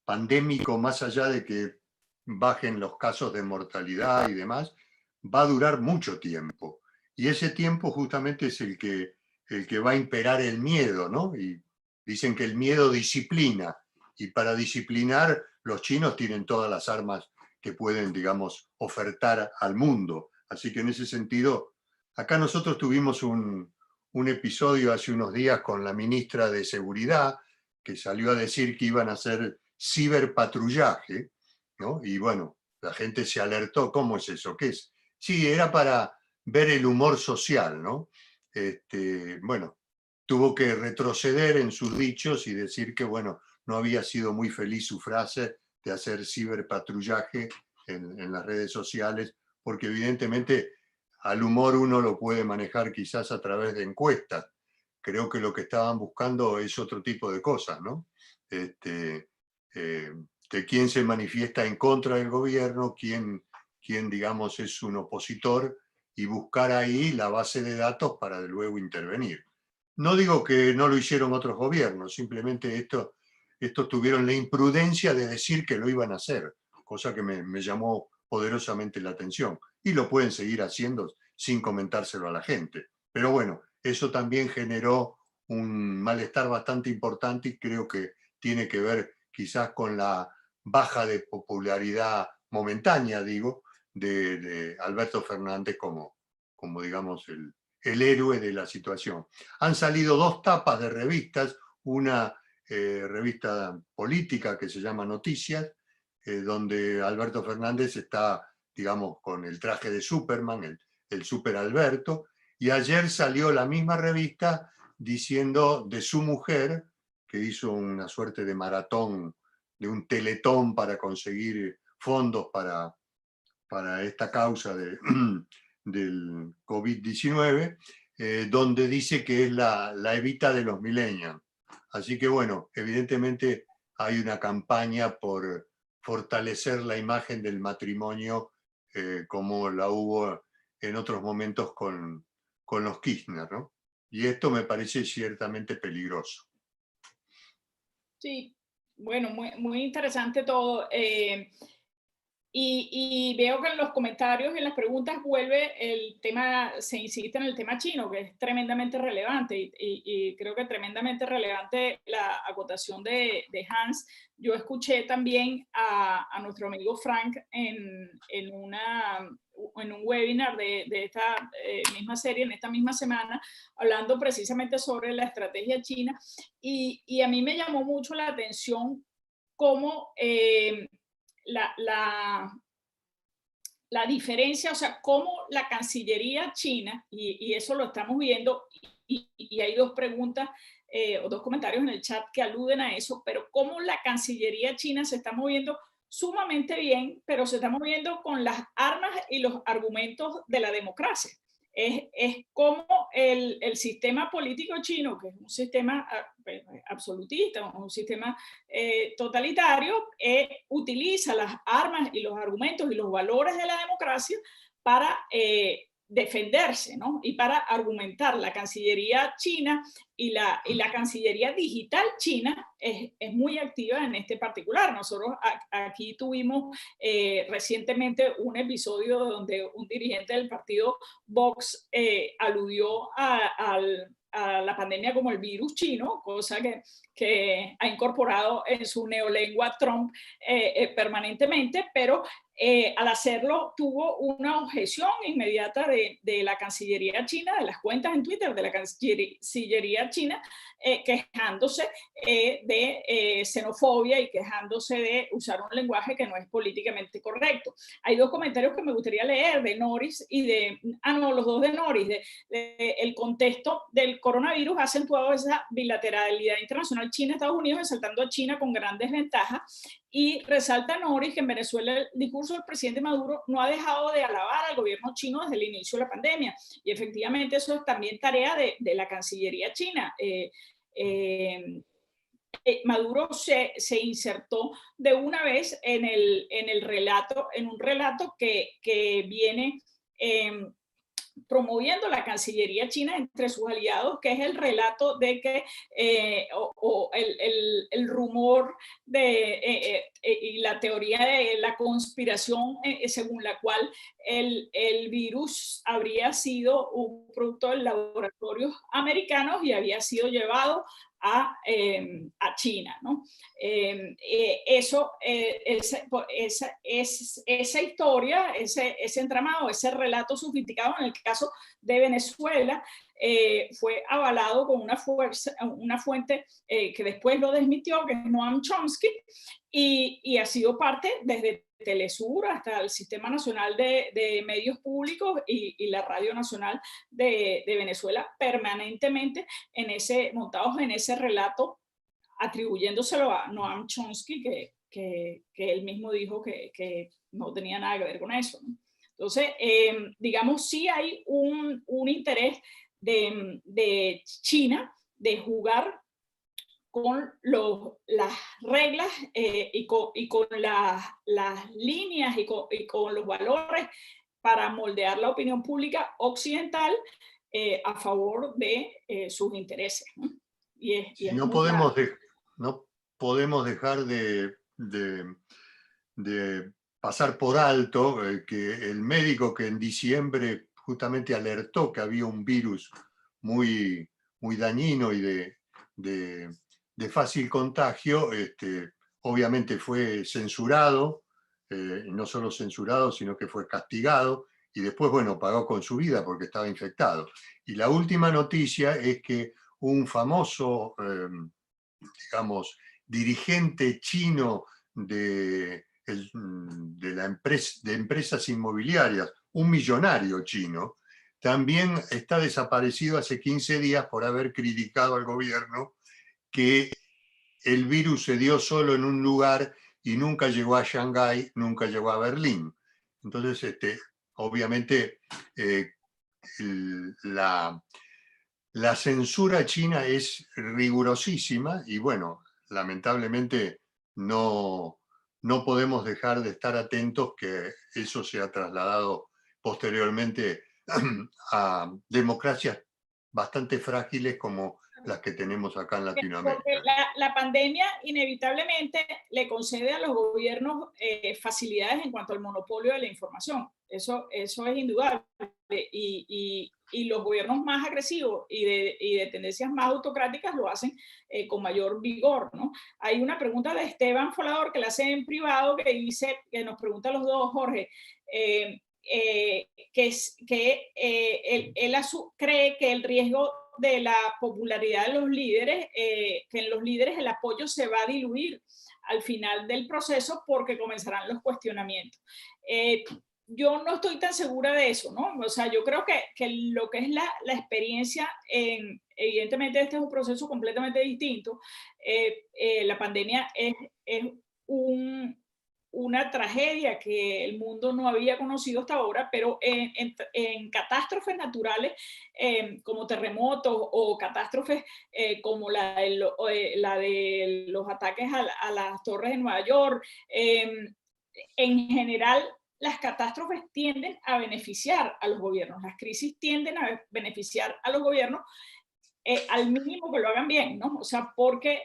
pandémico, más allá de que bajen los casos de mortalidad y demás, va a durar mucho tiempo. Y ese tiempo justamente es el que va a imperar el miedo, ¿no? Y dicen que el miedo disciplina. Y para disciplinar, los chinos tienen todas las armas que pueden, digamos, ofertar al mundo. Así que en ese sentido, acá nosotros tuvimos un episodio hace unos días con la ministra de Seguridad, que salió a decir que iban a hacer ciberpatrullaje, ¿no? Y bueno, la gente se alertó, ¿cómo es eso? ¿Qué es? Sí, era para ver el humor social, ¿no? Bueno, tuvo que retroceder en sus dichos y decir que, bueno, no había sido muy feliz su frase de hacer ciberpatrullaje en las redes sociales, porque evidentemente al humor uno lo puede manejar quizás a través de encuestas. Creo que lo que estaban buscando es otro tipo de cosas, ¿no? De quién se manifiesta en contra del gobierno, quién, digamos, es un opositor, y buscar ahí la base de datos para luego intervenir. No digo que no lo hicieron otros gobiernos, simplemente estos tuvieron la imprudencia de decir que lo iban a hacer, cosa que me llamó poderosamente la atención. Y lo pueden seguir haciendo sin comentárselo a la gente. Pero bueno, eso también generó un malestar bastante importante y creo que tiene que ver quizás con la baja de popularidad momentánea, digo, de Alberto Fernández como digamos, el héroe de la situación. Han salido dos tapas de revistas, una revista política que se llama Noticias, donde Alberto Fernández está, digamos, con el traje de Superman, el Super Alberto, y ayer salió la misma revista diciendo de su mujer, que hizo una suerte de maratón, de un teletón para conseguir fondos para esta causa del COVID-19, donde dice que es la Evita de los millennials. Así que bueno, evidentemente hay una campaña por fortalecer la imagen del matrimonio como la hubo en otros momentos con los Kirchner, ¿no? Y esto me parece ciertamente peligroso. Sí, bueno, muy interesante todo. Y veo que en los comentarios y en las preguntas vuelve el tema, se insiste en el tema chino, que es tremendamente relevante y creo que tremendamente relevante la acotación de Hans. Yo escuché también a nuestro amigo Frank en un webinar de esta misma serie, en esta misma semana, hablando precisamente sobre la estrategia china y a mí me llamó mucho la atención cómo la diferencia, o sea, cómo la Cancillería china, y eso lo estamos viendo, y hay dos preguntas o dos comentarios en el chat que aluden a eso, pero cómo la Cancillería china se está moviendo sumamente bien, pero se está moviendo con las armas y los argumentos de la democracia. Es como el sistema político chino, que es un sistema absolutista, un sistema totalitario, utiliza las armas y los argumentos y los valores de la democracia para defenderse, ¿no? Y para argumentar. La Cancillería china y la Cancillería digital china es muy activa en este particular. Nosotros aquí tuvimos recientemente un episodio donde un dirigente del partido Vox aludió a la pandemia como el virus chino, cosa que ha incorporado en su neolengua Trump permanentemente, pero al hacerlo tuvo una objeción inmediata de la Cancillería china, de las cuentas en Twitter de la Cancillería china, quejándose de xenofobia y quejándose de usar un lenguaje que no es políticamente correcto. Hay dos comentarios que me gustaría leer de Norris y los dos de Norris, el contexto del coronavirus ha acentuado esa bilateralidad internacional China-Estados Unidos, exaltando a China con gran desventaja, y resalta Norris que en Venezuela el discurso del presidente Maduro no ha dejado de alabar al gobierno chino desde el inicio de la pandemia, y efectivamente eso es también tarea de la Cancillería china. Maduro se insertó de una vez en el relato, en un relato que viene promoviendo la Cancillería china entre sus aliados, que es el relato de que, el rumor y la teoría de la conspiración según la cual el virus habría sido un producto de laboratorios americanos y había sido llevado a China, ¿no? Esa historia, ese entramado, ese relato sofisticado en el caso de Venezuela, fue avalado con una fuente que después lo desmintió, que es Noam Chomsky, y ha sido parte desde Telesur hasta el Sistema Nacional de Medios Públicos y la Radio Nacional de Venezuela, permanentemente montados en ese relato, atribuyéndoselo a Noam Chomsky, que él mismo dijo que no tenía nada que ver con eso, ¿no? Entonces, digamos, sí hay un interés de China de jugar con las reglas y con las líneas y con los valores para moldear la opinión pública occidental a favor de sus intereses, ¿no? No podemos dejar de pasar por alto que el médico que en diciembre justamente alertó que había un virus muy, muy dañino y de fácil contagio, obviamente fue censurado, no solo censurado, sino que fue castigado, y después, bueno, pagó con su vida porque estaba infectado. Y la última noticia es que un famoso, digamos, dirigente chino de empresas inmobiliarias, un millonario chino, también está desaparecido hace 15 días por haber criticado al gobierno que el virus se dio solo en un lugar y nunca llegó a Shanghái, nunca llegó a Berlín. Entonces, obviamente, la censura china es rigurosísima y, bueno, lamentablemente no podemos dejar de estar atentos que eso se ha trasladado posteriormente a democracias bastante frágiles como las que tenemos acá en Latinoamérica. Porque la pandemia inevitablemente le concede a los gobiernos facilidades en cuanto al monopolio de la información. Eso es indudable. Y los gobiernos más agresivos y de tendencias más autocráticas lo hacen con mayor vigor, ¿no? Hay una pregunta de Esteban Folador que la hace en privado, que nos pregunta a los dos, Jorge, él cree que el riesgo de la popularidad de los líderes, que en los líderes el apoyo se va a diluir al final del proceso porque comenzarán los cuestionamientos. Yo no estoy tan segura de eso, ¿no? O sea, yo creo que lo que es la experiencia, evidentemente este es un proceso completamente distinto. La pandemia es una tragedia que el mundo no había conocido hasta ahora, pero en catástrofes naturales como terremotos o catástrofes como la de los ataques a las torres de Nueva York, en general las catástrofes tienden a beneficiar a los gobiernos, las crisis tienden a beneficiar a los gobiernos al mínimo que lo hagan bien, ¿no? O sea, porque...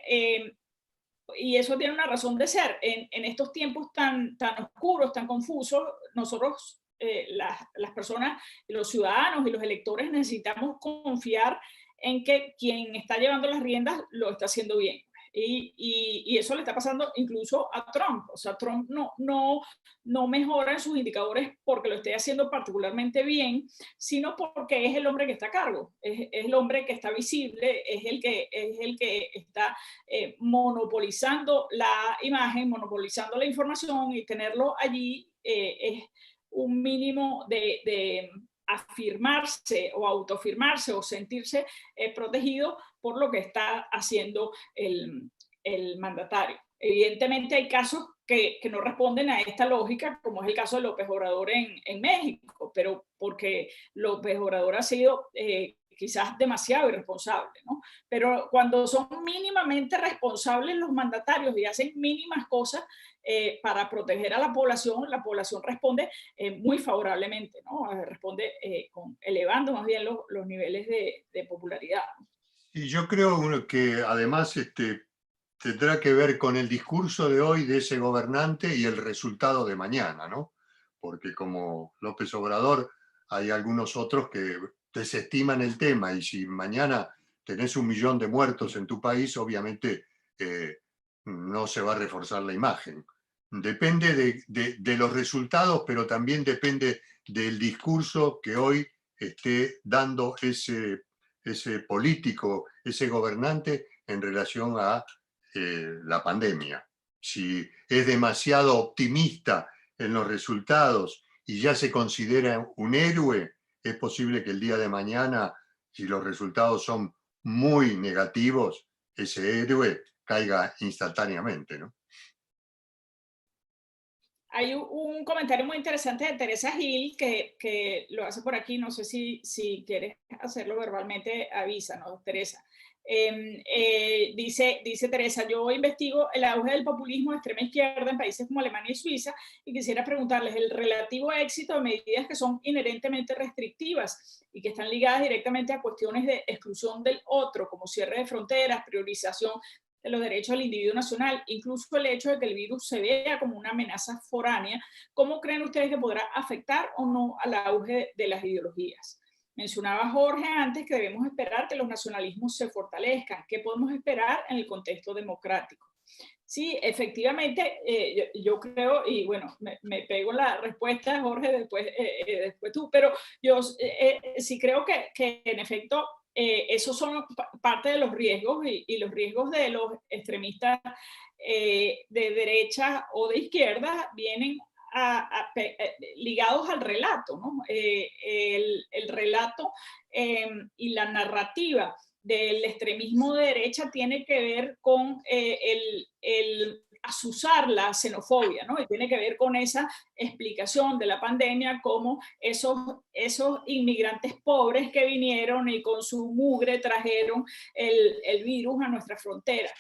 y eso tiene una razón de ser. En estos tiempos tan oscuros, tan confusos, nosotros, las personas, los ciudadanos y los electores necesitamos confiar en que quien está llevando las riendas lo está haciendo bien. Y eso le está pasando incluso a Trump. O sea, Trump no mejora en sus indicadores porque lo esté haciendo particularmente bien, sino porque es el hombre que está a cargo, es el hombre que está visible, es el que está monopolizando la imagen, monopolizando la información, y tenerlo allí es un mínimo de afirmarse o autoafirmarse o sentirse protegido por lo que está haciendo el mandatario. Evidentemente hay casos que no responden a esta lógica, como es el caso de López Obrador en México, pero porque López Obrador ha sido quizás demasiado irresponsable, ¿no? Pero cuando son mínimamente responsables los mandatarios y hacen mínimas cosas para proteger a la población responde muy favorablemente, ¿no? Responde elevando más bien los niveles de popularidad. Y yo creo que además tendrá que ver con el discurso de hoy de ese gobernante y el resultado de mañana, ¿no? Porque como López Obrador, hay algunos otros que desestiman el tema, y si mañana tenés 1 millón de muertos en tu país, obviamente no se va a reforzar la imagen. Depende de los resultados, pero también depende del discurso que hoy esté dando ese político, ese gobernante en relación a la pandemia. Si es demasiado optimista en los resultados y ya se considera un héroe, es posible que el día de mañana, si los resultados son muy negativos, ese héroe caiga instantáneamente, ¿no? Hay un comentario muy interesante de Teresa Gil que lo hace por aquí. No sé si quieres hacerlo verbalmente, avísanos, Teresa. Dice Teresa: yo investigo el auge del populismo de extrema izquierda en países como Alemania y Suiza, y quisiera preguntarles el relativo éxito de medidas que son inherentemente restrictivas y que están ligadas directamente a cuestiones de exclusión del otro, como cierre de fronteras, priorización de los derechos del individuo nacional, incluso el hecho de que el virus se vea como una amenaza foránea. ¿Cómo creen ustedes que podrá afectar o no al auge de las ideologías? Mencionaba Jorge antes que debemos esperar que los nacionalismos se fortalezcan. ¿Qué podemos esperar en el contexto democrático? Sí, efectivamente, yo creo, y bueno, me pego la respuesta, Jorge, después tú, pero yo sí creo que en efecto esos son parte de los riesgos, y los riesgos de los extremistas de derecha o de izquierda vienen ligados al relato, ¿no? El relato y la narrativa del extremismo de derecha tiene que ver con el azuzar la xenofobia, ¿no? Y tiene que ver con esa explicación de la pandemia, como esos inmigrantes pobres que vinieron y con su mugre trajeron el virus a nuestra frontera.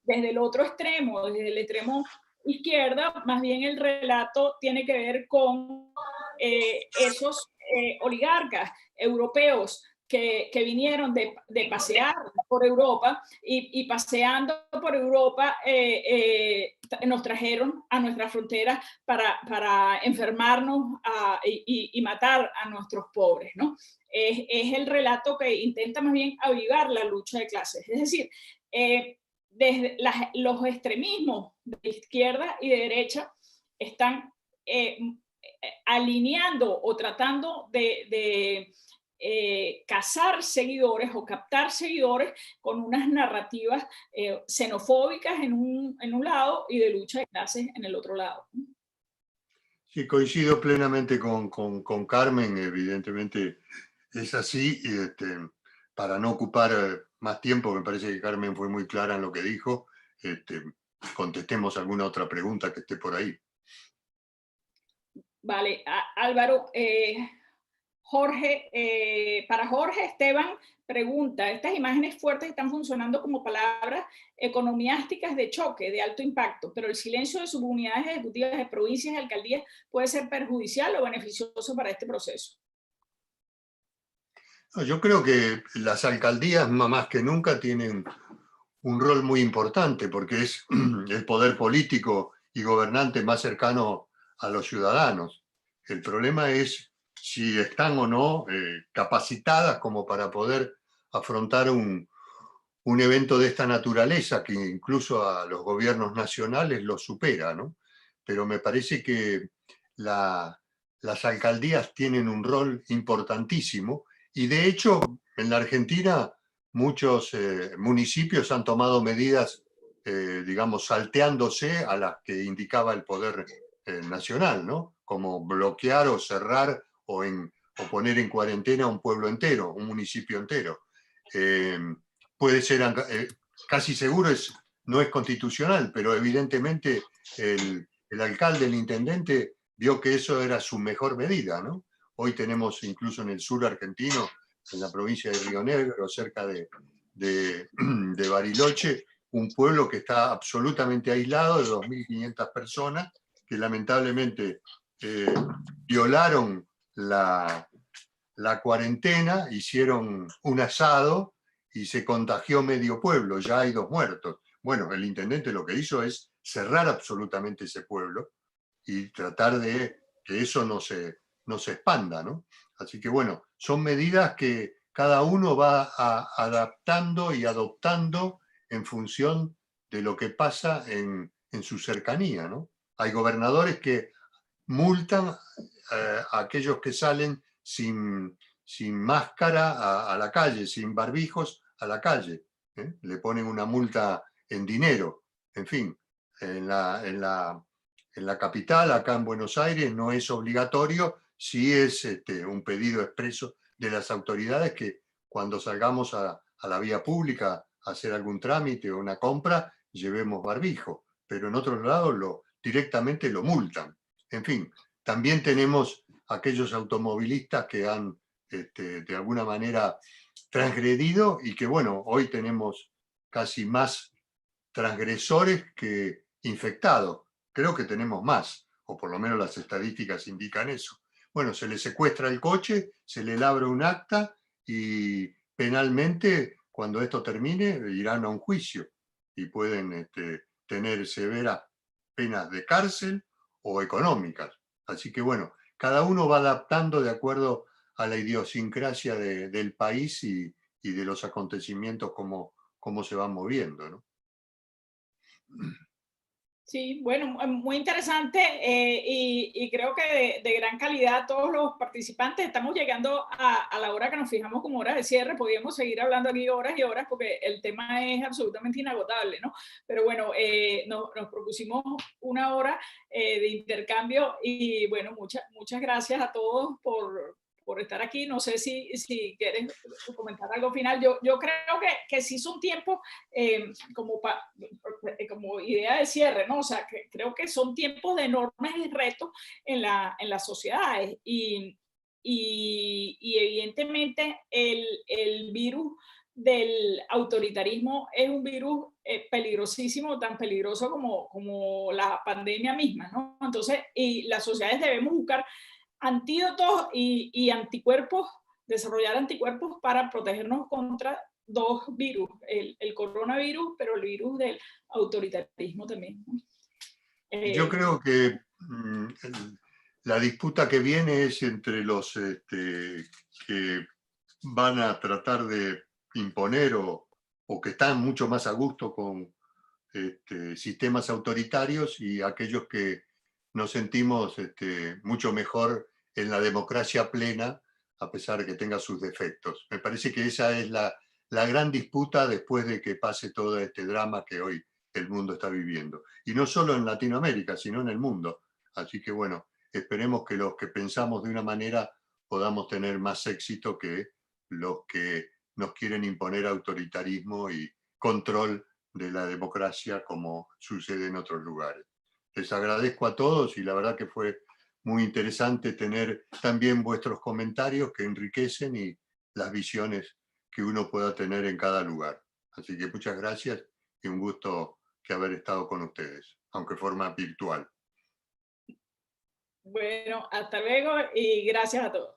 Desde el otro extremo, desde el extremo izquierda, más bien el relato tiene que ver con esos oligarcas europeos que vinieron de pasear por Europa, y paseando por Europa nos trajeron a nuestras fronteras para enfermarnos y matar a nuestros pobres, ¿no? Es el relato que intenta más bien avivar la lucha de clases. Es decir, desde los extremismos de izquierda y de derecha están alineando o tratando de cazar seguidores o captar seguidores con unas narrativas xenofóbicas en un lado y de lucha de clases en el otro lado. Sí, coincido plenamente con Carmen, evidentemente es así. Para no ocupar más tiempo, me parece que Carmen fue muy clara en lo que dijo. Contestemos alguna otra pregunta que esté por ahí. Vale, Álvaro. Jorge, para Jorge, Esteban pregunta: estas imágenes fuertes están funcionando como palabras economiásticas de choque, de alto impacto, pero el silencio de sus unidades ejecutivas de provincias y alcaldías puede ser perjudicial o beneficioso para este proceso. Yo creo que las alcaldías más que nunca tienen un rol muy importante, porque es el poder político y gobernante más cercano a los ciudadanos. El problema es si están o no capacitadas como para poder afrontar un un evento de esta naturaleza que incluso a los gobiernos nacionales lo supera, ¿no? Pero me parece que las alcaldías tienen un rol importantísimo y de hecho en la Argentina muchos municipios han tomado medidas, digamos, salteándose a las que indicaba el poder nacional, ¿no? Como bloquear o cerrar o poner en cuarentena un pueblo entero, un municipio entero. Puede ser, casi seguro no es constitucional, pero evidentemente el alcalde, el intendente, vio que eso era su mejor medida, ¿no? Hoy tenemos incluso en el sur argentino, en la provincia de Río Negro, cerca de Bariloche, un pueblo que está absolutamente aislado de 2.500 personas que lamentablemente violaron la cuarentena, hicieron un asado y se contagió medio pueblo, ya hay 2 muertos. Bueno, el intendente lo que hizo es cerrar absolutamente ese pueblo y tratar de que eso no se expanda, ¿no? Así que bueno, son medidas que cada uno va adaptando y adoptando en función de lo que pasa en su cercanía, ¿no? Hay gobernadores que multan a aquellos que salen sin máscara a la calle, sin barbijos a la calle. Le ponen una multa en dinero. En fin, en la capital, acá en Buenos Aires, no es obligatorio, sí es un pedido expreso de las autoridades que cuando salgamos a la vía pública a hacer algún trámite o una compra, llevemos barbijo, pero en otros lados directamente lo multan. En fin, también tenemos aquellos automovilistas que han de alguna manera transgredido y que bueno, hoy tenemos casi más transgresores que infectados. Creo que tenemos más, o por lo menos las estadísticas indican eso. Bueno, se le secuestra el coche, se le labra un acta y penalmente, cuando esto termine, irán a un juicio y pueden tener severas penas de cárcel o económicas. Así que bueno, cada uno va adaptando de acuerdo a la idiosincrasia del país y de los acontecimientos cómo se van moviendo, ¿no? Sí, bueno, muy interesante y creo que de gran calidad todos los participantes. Estamos llegando a la hora que nos fijamos como hora de cierre. Podríamos seguir hablando aquí horas y horas porque el tema es absolutamente inagotable, ¿no? Pero bueno, nos propusimos una hora de intercambio y bueno, muchas gracias a todos por estar aquí. No sé si quieres comentar algo final. Yo creo que sí son tiempos como idea de cierre, ¿no? O sea, creo que son tiempos de enormes retos en las sociedades y evidentemente el virus del autoritarismo es un virus peligrosísimo, tan peligroso como la pandemia misma, ¿no? Entonces, y las sociedades debemos buscar antídotos y anticuerpos, desarrollar anticuerpos para protegernos contra 2 virus, el coronavirus, pero el virus del autoritarismo también. Yo creo que la disputa que viene es entre los que van a tratar de imponer o que están mucho más a gusto con sistemas autoritarios y aquellos que nos sentimos mucho mejor en la democracia plena, a pesar de que tenga sus defectos. Me parece que esa es la gran disputa después de que pase todo este drama que hoy el mundo está viviendo. Y no solo en Latinoamérica, sino en el mundo. Así que bueno, esperemos que los que pensamos de una manera podamos tener más éxito que los que nos quieren imponer autoritarismo y control de la democracia como sucede en otros lugares. Les agradezco a todos y la verdad que fue muy interesante tener también vuestros comentarios que enriquecen y las visiones que uno pueda tener en cada lugar. Así que muchas gracias y un gusto que haber estado con ustedes, aunque de forma virtual. Bueno, hasta luego y gracias a todos.